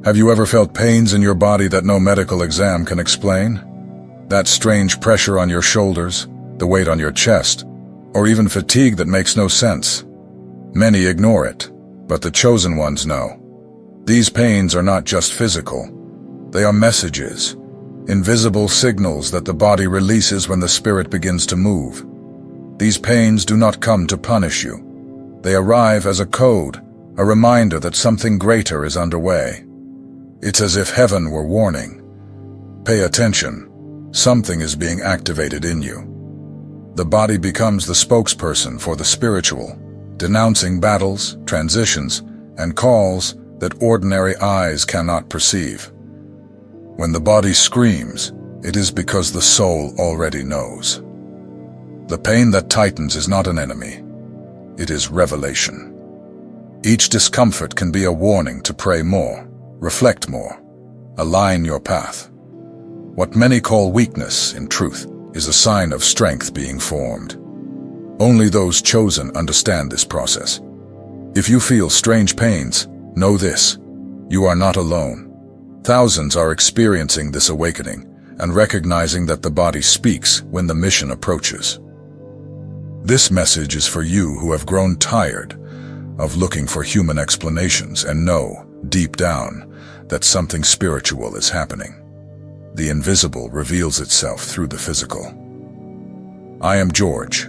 Have you ever felt pains in your body that no medical exam can explain? That strange pressure on your shoulders, the weight on your chest, or even fatigue that makes no sense? Many ignore it, but the chosen ones know. These pains are not just physical. They are messages, invisible signals that the body releases when the spirit begins to move. These pains do not come to punish you. They arrive as a code, a reminder that something greater is underway. It's as if heaven were warning. Pay attention. Something is being activated in you. The body becomes the spokesperson for the spiritual, denouncing battles, transitions, and calls that ordinary eyes cannot perceive. When the body screams, it is because the soul already knows. The pain that tightens is not an enemy. It is revelation. Each discomfort can be a warning to pray more, reflect more, align your path. What many call weakness, in truth, is a sign of strength being formed. Only those chosen understand this process. If you feel strange pains, know this: you are not alone. Thousands are experiencing this awakening and recognizing that the body speaks when the mission approaches. This message is for you who have grown tired of looking for human explanations and know, deep down, that something spiritual is happening. The invisible reveals itself through the physical. I am George,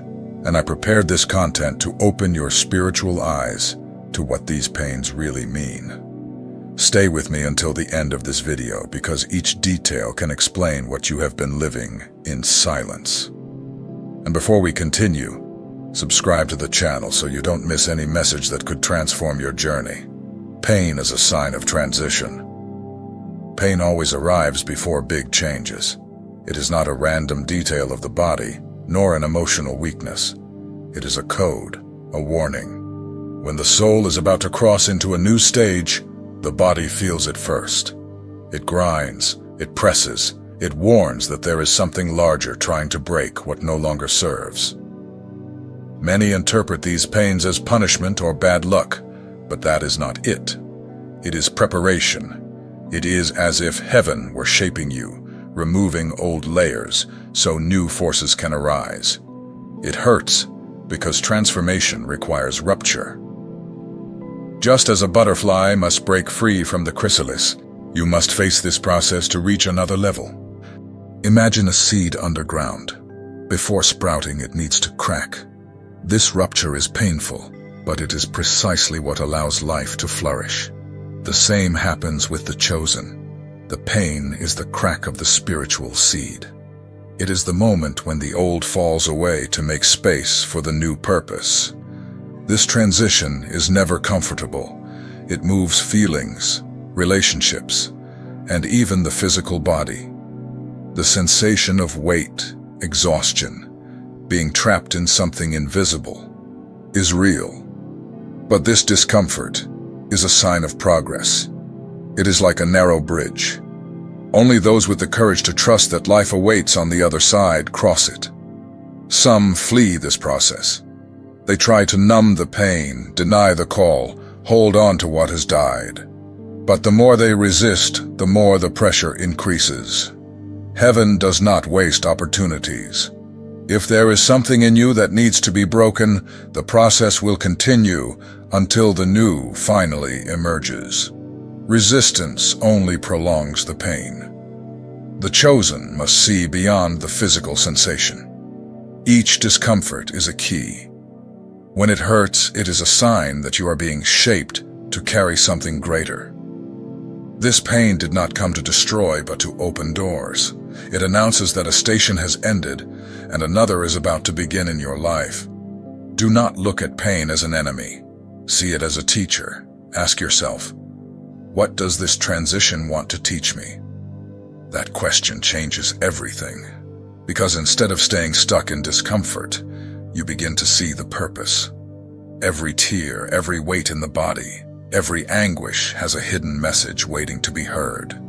and I prepared this content to open your spiritual eyes to what these pains really mean. Stay with me until the end of this video because each detail can explain what you have been living in silence. And before we continue, subscribe to the channel so you don't miss any message that could transform your journey. Pain is a sign of transition. Pain always arrives before big changes. It is not a random detail of the body, nor an emotional weakness. It is a code, a warning. When the soul is about to cross into a new stage, the body feels it first. It grinds, it presses, it warns that there is something larger trying to break what no longer serves. Many interpret these pains as punishment or bad luck, but that is not it. It is preparation. It is as if heaven were shaping you, removing old layers so new forces can arise. It hurts because transformation requires rupture. Just as a butterfly must break free from the chrysalis, you must face this process to reach another level. Imagine a seed underground. Before sprouting, it needs to crack. This rupture is painful, but it is precisely what allows life to flourish. The same happens with the chosen. The pain is the crack of the spiritual seed. It is the moment when the old falls away to make space for the new purpose. This transition is never comfortable. It moves feelings, relationships, and even the physical body. The sensation of weight, exhaustion, being trapped in something invisible, is real. But this discomfort is a sign of progress. It is like a narrow bridge. Only those with the courage to trust that life awaits on the other side cross it. Some flee this process. They try to numb the pain, deny the call, hold on to what has died. But the more they resist, the more the pressure increases. Heaven does not waste opportunities. If there is something in you that needs to be broken, the process will continue until the new finally emerges. Resistance only prolongs the pain. The chosen must see beyond the physical sensation. Each discomfort is a key. When it hurts, it is a sign that you are being shaped to carry something greater. This pain did not come to destroy, but to open doors. It announces that a station has ended and another is about to begin in your life. Do not look at pain as an enemy. See it as a teacher. Ask yourself, what does this transition want to teach me? That question changes everything. Because instead of staying stuck in discomfort, you begin to see the purpose. Every tear, every weight in the body, every anguish has a hidden message waiting to be heard.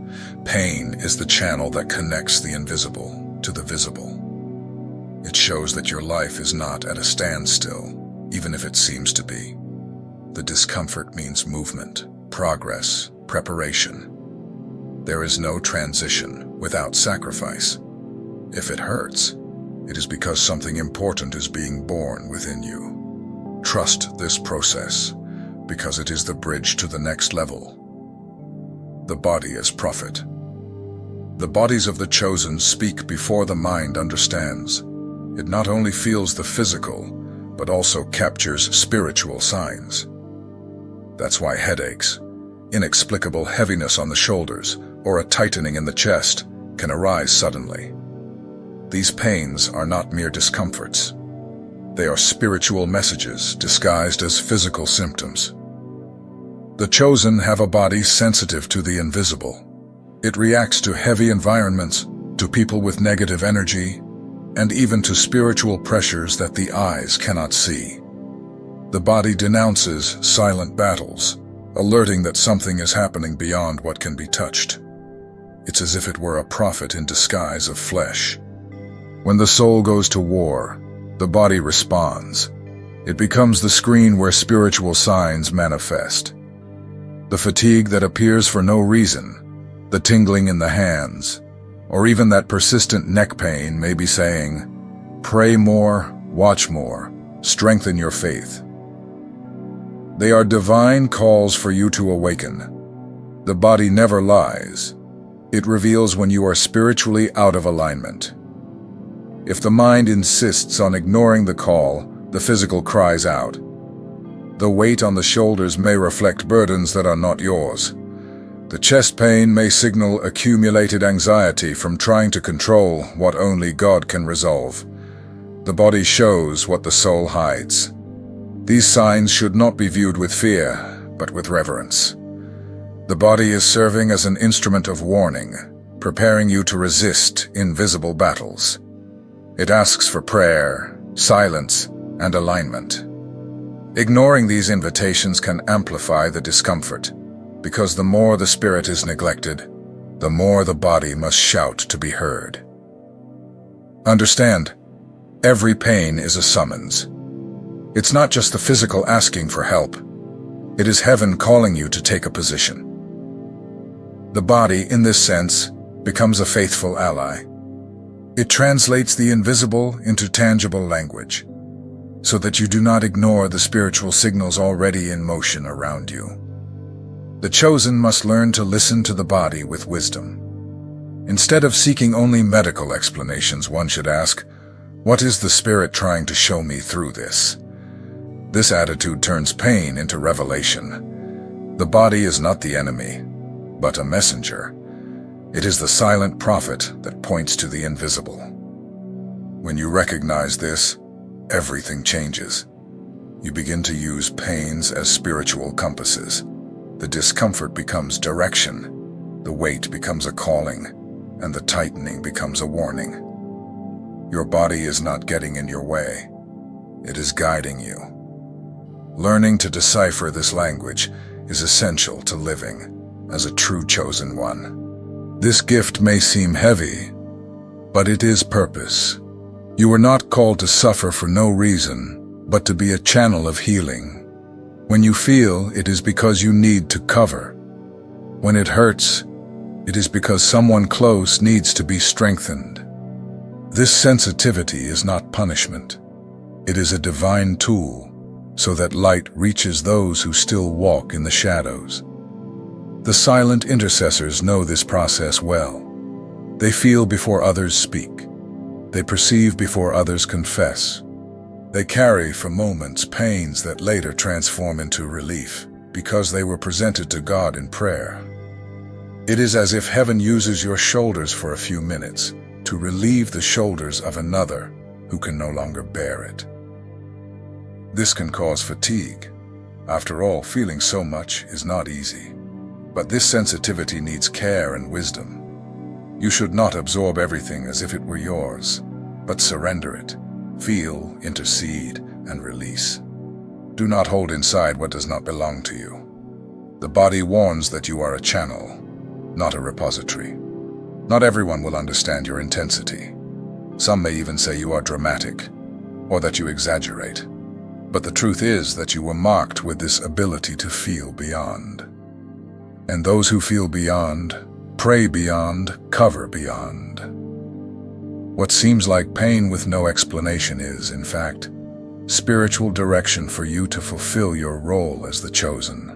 Pain is the channel that connects the invisible to the visible. It shows that your life is not at a standstill, even if it seems to be. The discomfort means movement, progress, preparation. There is no transition without sacrifice. If it hurts, it is because something important is being born within you. Trust this process, because it is the bridge to the next level. The body as prophet. The bodies of the chosen speak before the mind understands. It not only feels the physical, but also captures spiritual signs. That's why headaches, inexplicable heaviness on the shoulders, or a tightening in the chest can arise suddenly. These pains are not mere discomforts. They are spiritual messages disguised as physical symptoms. The chosen have a body sensitive to the invisible. It reacts to heavy environments, to people with negative energy, and even to spiritual pressures that the eyes cannot see. The body denounces silent battles, alerting that something is happening beyond what can be touched. It's as if it were a prophet in disguise of flesh. When the soul goes to war, the body responds. It becomes the screen where spiritual signs manifest. The fatigue that appears for no reason, the tingling in the hands, or even that persistent neck pain may be saying, pray more, watch more, strengthen your faith. They are divine calls for you to awaken. The body never lies. It reveals when you are spiritually out of alignment. If the mind insists on ignoring the call, the physical cries out. The weight on the shoulders may reflect burdens that are not yours. The chest pain may signal accumulated anxiety from trying to control what only God can resolve. The body shows what the soul hides. These signs should not be viewed with fear, but with reverence. The body is serving as an instrument of warning, preparing you to resist invisible battles. It asks for prayer, silence, and alignment. Ignoring these invitations can amplify the discomfort, because the more the spirit is neglected, the more the body must shout to be heard. Understand, every pain is a summons. It's not just the physical asking for help. It is heaven calling you to take a position. The body, in this sense, becomes a faithful ally. It translates the invisible into tangible language, so that you do not ignore the spiritual signals already in motion around you. The chosen must learn to listen to the body with wisdom. Instead of seeking only medical explanations, one should ask, what is the spirit trying to show me through this? This attitude turns pain into revelation. The body is not the enemy, but a messenger. It is the silent prophet that points to the invisible. When you recognize this, everything changes. You begin to use pains as spiritual compasses. The discomfort becomes direction, the weight becomes a calling, and the tightening becomes a warning. Your body is not getting in your way. It is guiding you. Learning to decipher this language is essential to living as a true chosen one. This gift may seem heavy, but it is purpose. You were not called to suffer for no reason, but to be a channel of healing. When you feel, it is because you need to cover. When it hurts, it is because someone close needs to be strengthened. This sensitivity is not punishment. It is a divine tool, so that light reaches those who still walk in the shadows. The silent intercessors know this process well. They feel before others speak. They perceive before others confess. They carry for moments pains that later transform into relief, because they were presented to God in prayer. It is as if heaven uses your shoulders for a few minutes to relieve the shoulders of another who can no longer bear it. This can cause fatigue. After all, feeling so much is not easy. But this sensitivity needs care and wisdom. You should not absorb everything as if it were yours, but surrender it. Feel, intercede, and release. Do not hold inside what does not belong to you. The body warns that you are a channel, not a repository. Not everyone will understand your intensity. Some may even say you are dramatic, or that you exaggerate. But the truth is that you were marked with this ability to feel beyond. And those who feel beyond Pray beyond, cover beyond. What seems like pain with no explanation is, in fact, spiritual direction for you to fulfill your role as the chosen.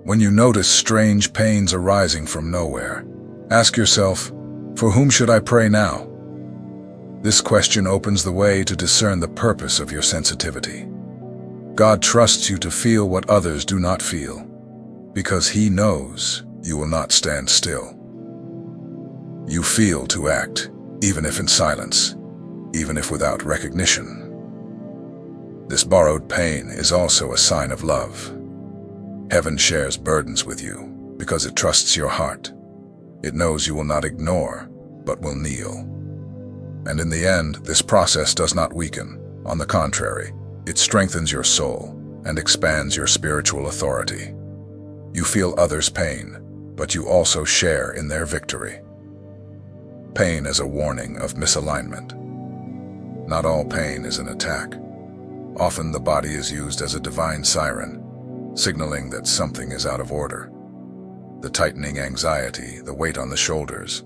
When you notice strange pains arising from nowhere, ask yourself, for whom should I pray now? This question opens the way to discern the purpose of your sensitivity. God trusts you to feel what others do not feel, because He knows you will not stand still. You feel to act, even if in silence, even if without recognition. This borrowed pain is also a sign of love. Heaven shares burdens with you because it trusts your heart. It knows you will not ignore, but will kneel. And in the end, this process does not weaken. On the contrary, it strengthens your soul and expands your spiritual authority. You feel others' pain, but you also share in their victory. Pain is a warning of misalignment. Not all pain is an attack. Often the body is used as a divine siren, signaling that something is out of order. The tightening anxiety, the weight on the shoulders,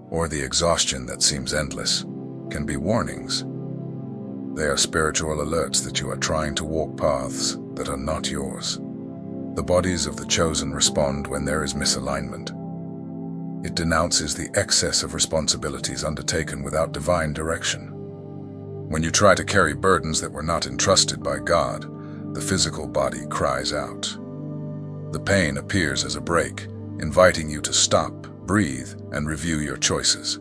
or the exhaustion that seems endless can be warnings. They are spiritual alerts that you are trying to walk paths that are not yours. The bodies of the chosen respond when there is misalignment. It denounces the excess of responsibilities undertaken without divine direction. When you try to carry burdens that were not entrusted by God, the physical body cries out. The pain appears as a break, inviting you to stop, breathe, and review your choices.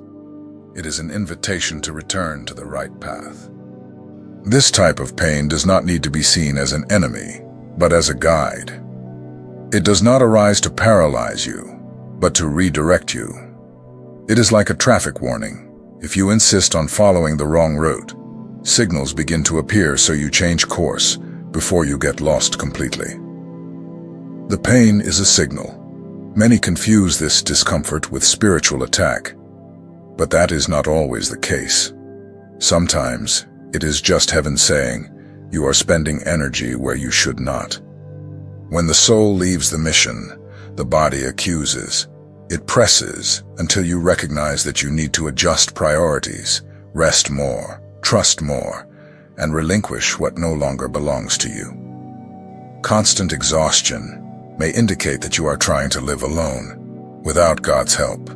It is an invitation to return to the right path. This type of pain does not need to be seen as an enemy, but as a guide. It does not arise to paralyze you, but to redirect you. It is like a traffic warning. If you insist on following the wrong route, signals begin to appear so you change course before you get lost completely. The pain is a signal. Many confuse this discomfort with spiritual attack, but that is not always the case. Sometimes it is just heaven saying, you are spending energy where you should not. When the soul leaves the mission, the body accuses. It presses until you recognize that you need to adjust priorities, rest more, trust more, and relinquish what no longer belongs to you. Constant exhaustion may indicate that you are trying to live alone, without God's help.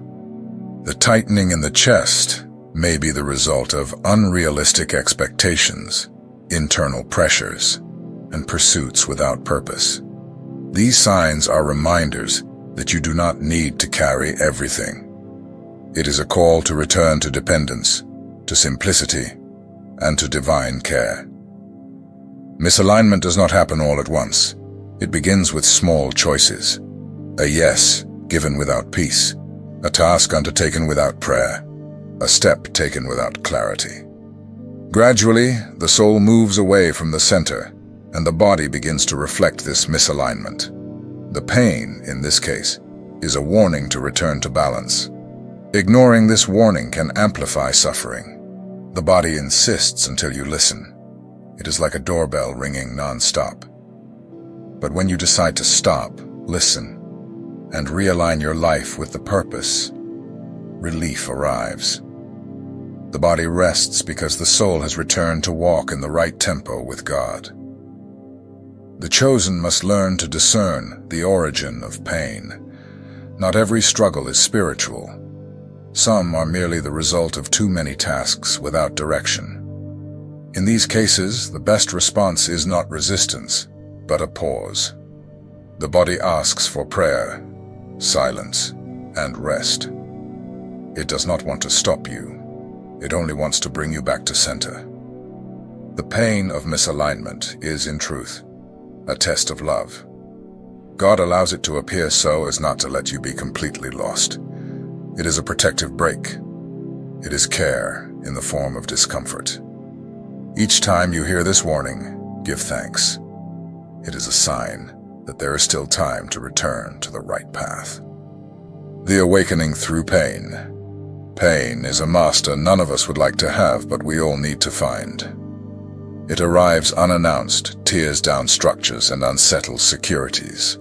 The tightening in the chest may be the result of unrealistic expectations, internal pressures, and pursuits without purpose. These signs are reminders that you do not need to carry everything. It is a call to return to dependence, to simplicity, and to divine care. Misalignment does not happen all at once. It begins with small choices. A yes given without peace, a task undertaken without prayer, a step taken without clarity. Gradually, the soul moves away from the center, and the body begins to reflect this misalignment. The pain, in this case, is a warning to return to balance. Ignoring this warning can amplify suffering. The body insists until you listen. It is like a doorbell ringing non-stop. But when you decide to stop, listen, and realign your life with the purpose, relief arrives. The body rests because the soul has returned to walk in the right tempo with God. The chosen must learn to discern the origin of pain. Not every struggle is spiritual. Some are merely the result of too many tasks without direction. In these cases, the best response is not resistance, but a pause. The body asks for prayer, silence, and rest. It does not want to stop you. It only wants to bring you back to center. The pain of misalignment is, in truth, a test of love. God allows it to appear so as not to let you be completely lost. It is a protective break. It is care in the form of discomfort. Each time you hear this warning, give thanks. It is a sign that there is still time to return to the right path. The awakening through pain. Pain is a master none of us would like to have, but we all need to find. It arrives unannounced, tears down structures, and unsettles securities.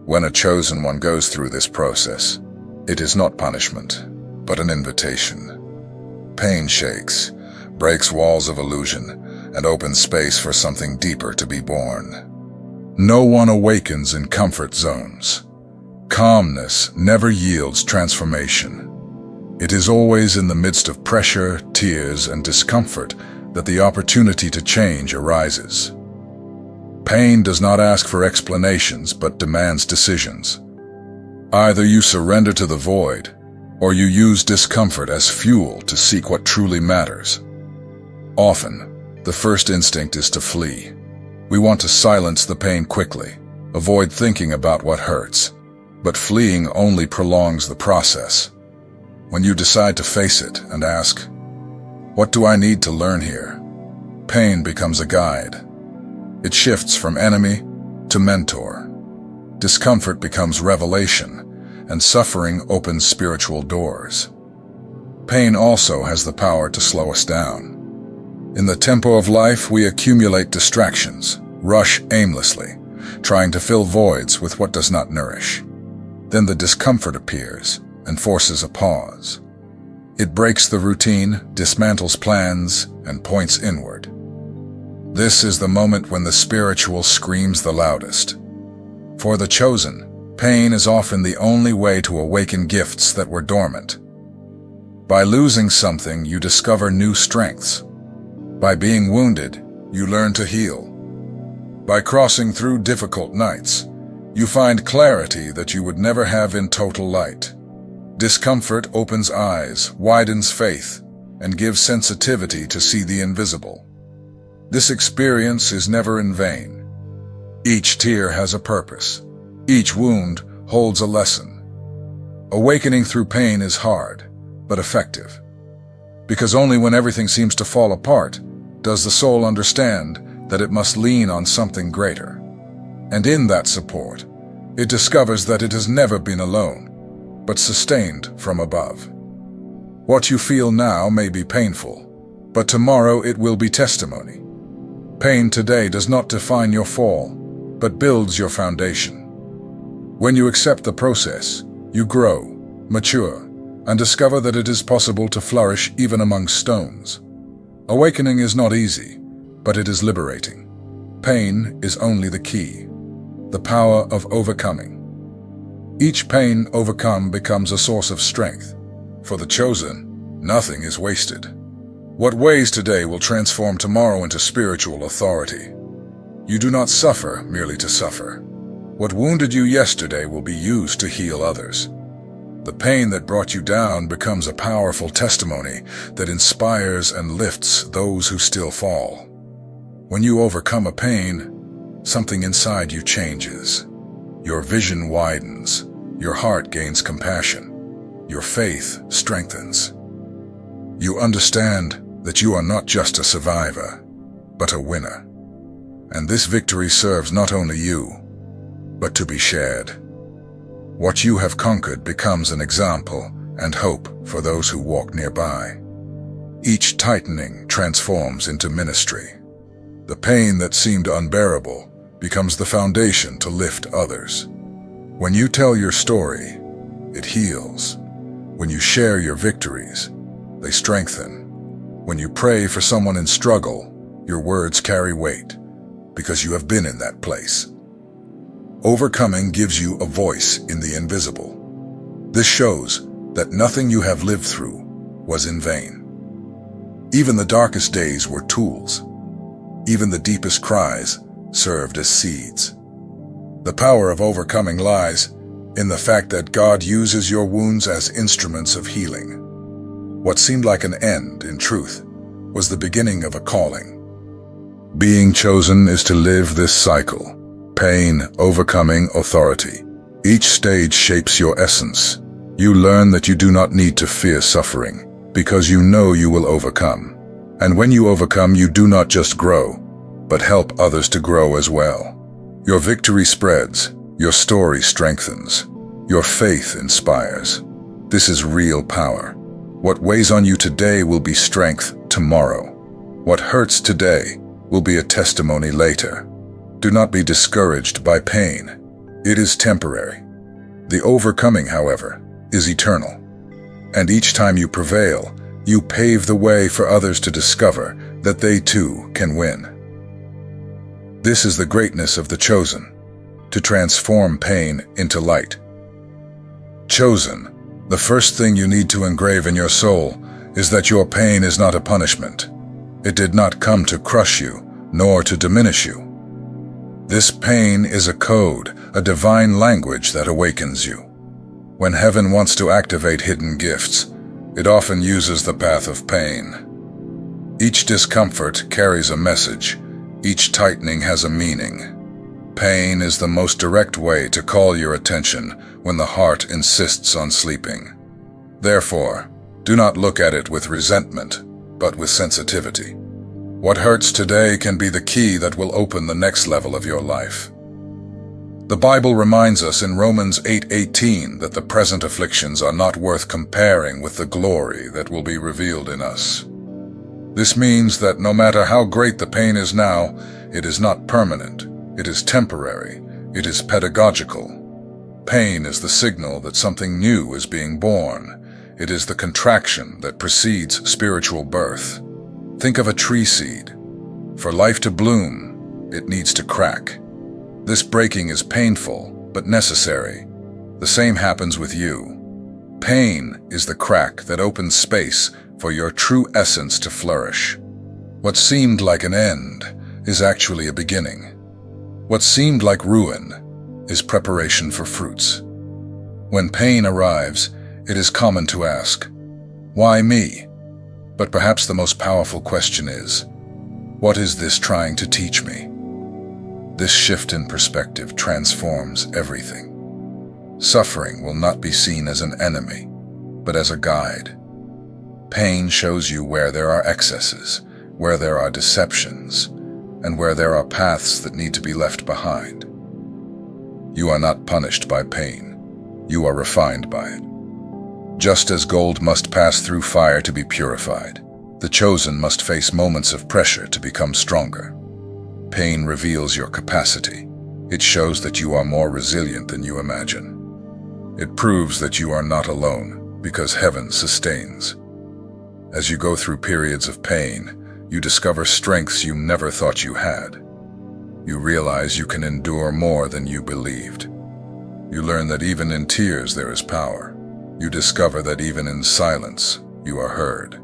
When a chosen one goes through this process, It is not punishment, but an invitation. Pain shakes, breaks walls of illusion, and opens space for something deeper to be born. No one awakens in comfort zones. Calmness never yields transformation. It is always in the midst of pressure, tears, and discomfort that the opportunity to change arises. Pain does not ask for explanations but demands decisions. Either you surrender to the void, or you use discomfort as fuel to seek what truly matters. Often, the first instinct is to flee. We want to silence the pain quickly, avoid thinking about what hurts, but fleeing only prolongs the process. When you decide to face it and ask, "What do I need to learn here?" pain becomes a guide. It shifts from enemy to mentor. Discomfort becomes revelation, and suffering opens spiritual doors. Pain also has the power to slow us down. In the tempo of life, we accumulate distractions, rush aimlessly, trying to fill voids with what does not nourish. Then the discomfort appears and forces a pause. It breaks the routine, dismantles plans, and points inward. This is the moment when the spiritual screams the loudest. For the chosen, pain is often the only way to awaken gifts that were dormant. By losing something, you discover new strengths. By being wounded, you learn to heal. By crossing through difficult nights, you find clarity that you would never have in total light. Discomfort opens eyes, widens faith, and gives sensitivity to see the invisible. This experience is never in vain. Each tear has a purpose. Each wound holds a lesson. Awakening through pain is hard, but effective. Because only when everything seems to fall apart does the soul understand that it must lean on something greater. And in that support, it discovers that it has never been alone, but sustained from above. What you feel now may be painful, but tomorrow it will be testimony. Pain today does not define your fall, but builds your foundation. When you accept the process, you grow, mature, and discover that it is possible to flourish even among stones. Awakening is not easy, but it is liberating. Pain is only the key, the power of overcoming. Each pain overcome becomes a source of strength. For the chosen, nothing is wasted. What weighs today will transform tomorrow into spiritual authority. You do not suffer merely to suffer. What wounded you yesterday will be used to heal others. The pain that brought you down becomes a powerful testimony that inspires and lifts those who still fall. When you overcome a pain, something inside you changes. Your vision widens, your heart gains compassion, your faith strengthens. You understand that you are not just a survivor, but a winner. And this victory serves not only you, but to be shared. What you have conquered becomes an example and hope for those who walk nearby. Each tightening transforms into ministry. The pain that seemed unbearable becomes the foundation to lift others. When you tell your story, it heals. When you share your victories, they strengthen. When you pray for someone in struggle, your words carry weight, because you have been in that place. Overcoming gives you a voice in the invisible. This shows that nothing you have lived through was in vain. Even the darkest days were tools. Even the deepest cries served as seeds. The power of overcoming lies in the fact that God uses your wounds as instruments of healing. What seemed like an end, in truth, was the beginning of a calling. Being chosen is to live this cycle. Pain, overcoming, authority. Each stage shapes your essence. You learn that you do not need to fear suffering, because you know you will overcome. And when you overcome, you do not just grow, but help others to grow as well. Your victory spreads, your story strengthens, your faith inspires. This is real power. What weighs on you today will be strength tomorrow. What hurts today will be a testimony later. Do not be discouraged by pain. It is temporary. The overcoming, however, is eternal. And each time you prevail, you pave the way for others to discover that they too can win. This is the greatness of the chosen, to transform pain into light. Chosen, the first thing you need to engrave in your soul is that your pain is not a punishment. It did not come to crush you, nor to diminish you. This pain is a code, a divine language that awakens you. When heaven wants to activate hidden gifts, it often uses the path of pain. Each discomfort carries a message. Each tightening has a meaning. Pain is the most direct way to call your attention when the heart insists on sleeping. Therefore, do not look at it with resentment, but with sensitivity. What hurts today can be the key that will open the next level of your life. The Bible reminds us in Romans 8:18 that the present afflictions are not worth comparing with the glory that will be revealed in us. This means that no matter how great the pain is now, it is not permanent, it is temporary, it is pedagogical. Pain is the signal that something new is being born. It is the contraction that precedes spiritual birth. Think of a tree seed. For life to bloom, it needs to crack. This breaking is painful, but necessary. The same happens with you. Pain is the crack that opens space for your true essence to flourish. What seemed like an end is actually a beginning. What seemed like ruin is preparation for fruits. When pain arrives, it is common to ask, "Why me?" But perhaps the most powerful question is, what is this trying to teach me? This shift in perspective transforms everything. Suffering will not be seen as an enemy, but as a guide. Pain shows you where there are excesses, where there are deceptions, and where there are paths that need to be left behind. You are not punished by pain. You are refined by it. Just as gold must pass through fire to be purified, the chosen must face moments of pressure to become stronger. Pain reveals your capacity. It shows that you are more resilient than you imagine. It proves that you are not alone, because heaven sustains. As you go through periods of pain, you discover strengths you never thought you had. You realize you can endure more than you believed. You learn that even in tears there is power. You discover that even in silence, you are heard.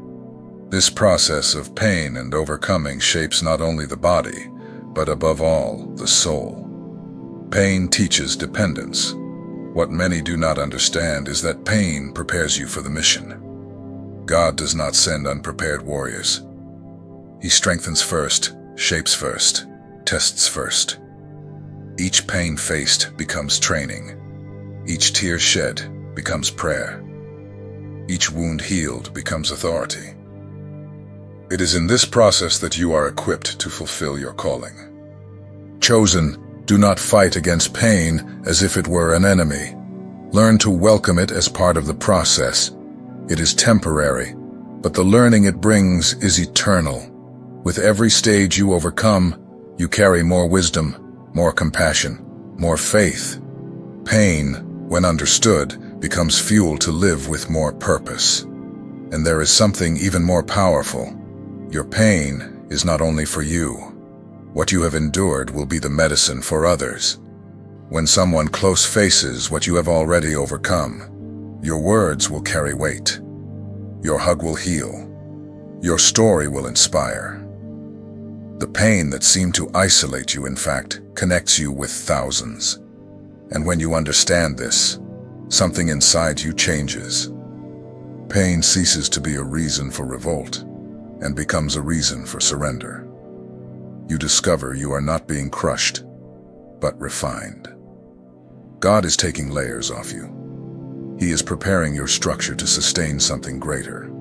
This process of pain and overcoming shapes not only the body, but above all, the soul. Pain teaches dependence. What many do not understand is that pain prepares you for the mission. God does not send unprepared warriors. He strengthens first, shapes first, tests first. Each pain faced becomes training. Each tear shed becomes prayer. Each wound healed becomes authority. It is in this process that you are equipped to fulfill your calling. Chosen, do not fight against pain as if it were an enemy. Learn to welcome it as part of the process. It is temporary, but the learning it brings is eternal. With every stage you overcome, you carry more wisdom, more compassion, more faith. Pain, when understood, becomes fuel to live with more purpose. And there is something even more powerful. Your pain is not only for you. What you have endured will be the medicine for others. When someone close faces what you have already overcome, your words will carry weight. Your hug will heal. Your story will inspire. The pain that seemed to isolate you, in fact, connects you with thousands. And when you understand this, something inside you changes. Pain ceases to be a reason for revolt and becomes a reason for surrender. You discover you are not being crushed, but refined. God is taking layers off you. He is preparing your structure to sustain something greater.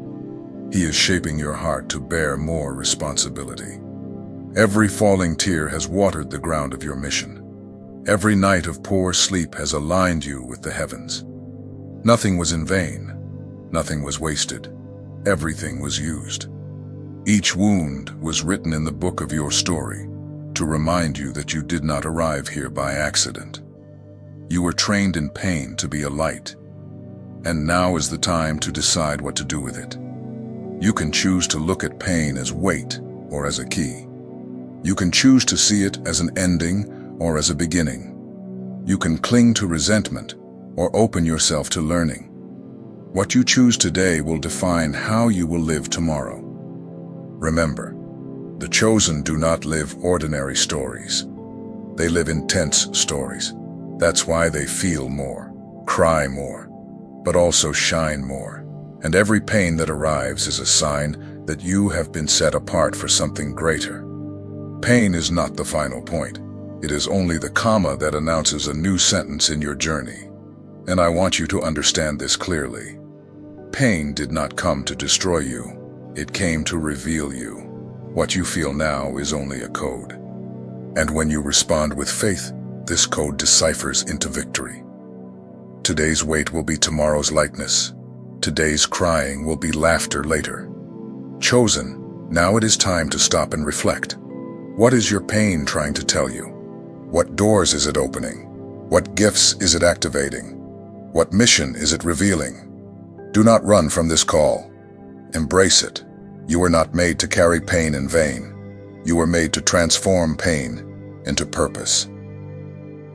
He is shaping your heart to bear more responsibility. Every falling tear has watered the ground of your mission. Every night of poor sleep has aligned you with the heavens. Nothing was in vain. Nothing was wasted. Everything was used. Each wound was written in the book of your story to remind you that you did not arrive here by accident. You were trained in pain to be a light. And now is the time to decide what to do with it. You can choose to look at pain as weight or as a key. You can choose to see it as an ending or as a beginning. You can cling to resentment or open yourself to learning. What you choose today will define how you will live tomorrow. Remember, the chosen do not live ordinary stories. They live intense stories. That's why they feel more, cry more, but also shine more. And every pain that arrives is a sign that you have been set apart for something greater. Pain is not the final point. It is only the comma that announces a new sentence in your journey. And I want you to understand this clearly. Pain did not come to destroy you. It came to reveal you. What you feel now is only a code. And when you respond with faith, this code deciphers into victory. Today's weight will be tomorrow's lightness. Today's crying will be laughter later. Chosen, now it is time to stop and reflect. What is your pain trying to tell you? What doors is it opening? What gifts is it activating? What mission is it revealing? Do not run from this call. Embrace it. You are not made to carry pain in vain. You are made to transform pain into purpose.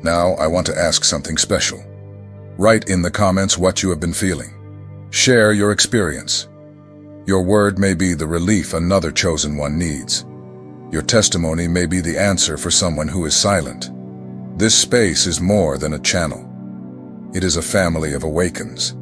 Now I want to ask something special. Write in the comments what you have been feeling. Share your experience. Your word may be the relief another chosen one needs. Your testimony may be the answer for someone who is silent. This space is more than a channel. It is a family of awakens.